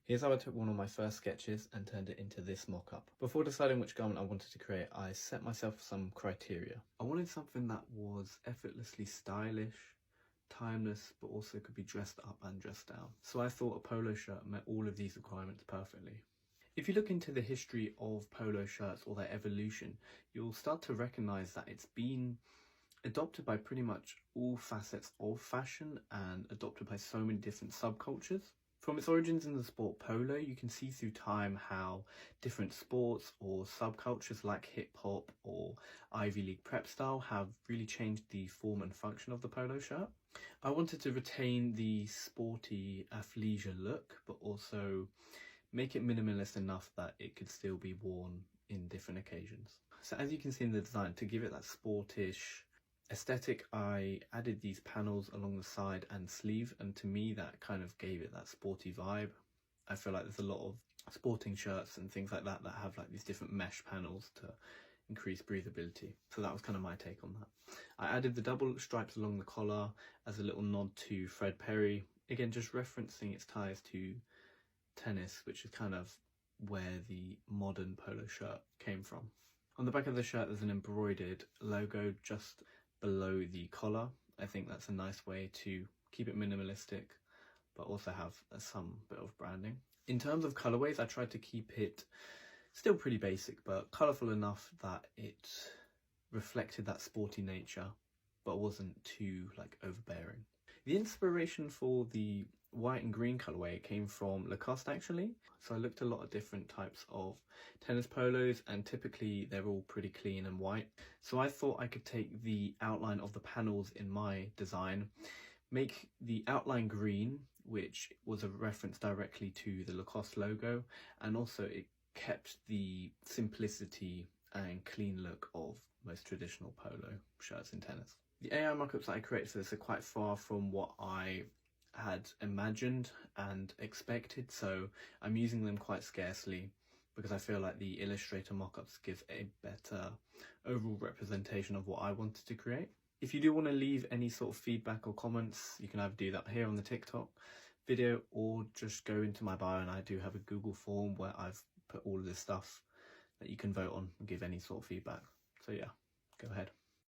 Here's how I took one of my first sketches and turned it into this mock-up. Before deciding which garment I wanted to create, I set myself some criteria. I wanted something that was effortlessly stylish, timeless, but also could be dressed up and dressed down. So I thought a polo shirt met all of these requirements perfectly. If you look into the history of polo shirts or their evolution, you'll start to recognize that it's been adopted by pretty much all facets of fashion and adopted by so many different subcultures. From its origins in the sport polo, you can see through time how different sports or subcultures like hip-hop or Ivy League prep style have really changed the form and function of the polo shirt. I wanted to retain the sporty athleisure look, but also make it minimalist enough that it could still be worn in different occasions. So as you can see in the design, to give it that sportish aesthetic, I added these panels along the side and sleeve, and to me that kind of gave it that sporty vibe. I feel like there's a lot of sporting shirts and things like that that have like these different mesh panels to increase breathability. So that was kind of my take on that. I added the double stripes along the collar as a little nod to Fred Perry, again just referencing its ties to tennis, which is kind of where the modern polo shirt came from. On the back of the shirt there's an embroidered logo just below the collar. I think that's a nice way to keep it minimalistic but also have some bit of branding. In terms of colorways, I tried to keep it still pretty basic but colorful enough that it reflected that sporty nature but wasn't too like overbearing. The inspiration for the white and green colorway came from Lacoste actually. So I looked at a lot of different types of tennis polos and typically they're all pretty clean and white. So I thought I could take the outline of the panels in my design, make the outline green, which was a reference directly to the Lacoste logo, and also it kept the simplicity and clean look of most traditional polo shirts in tennis. The AI mockups that I created for this are quite far from what I had imagined and expected, so I'm using them quite scarcely because I feel like the Illustrator mockups give a better overall representation of what I wanted to create. If you do want to leave any sort of feedback or comments, you can either do that here on the TikTok video or just go into my bio, and I do have a Google form where I've put all of this stuff that you can vote on and give any sort of feedback. So yeah, go ahead.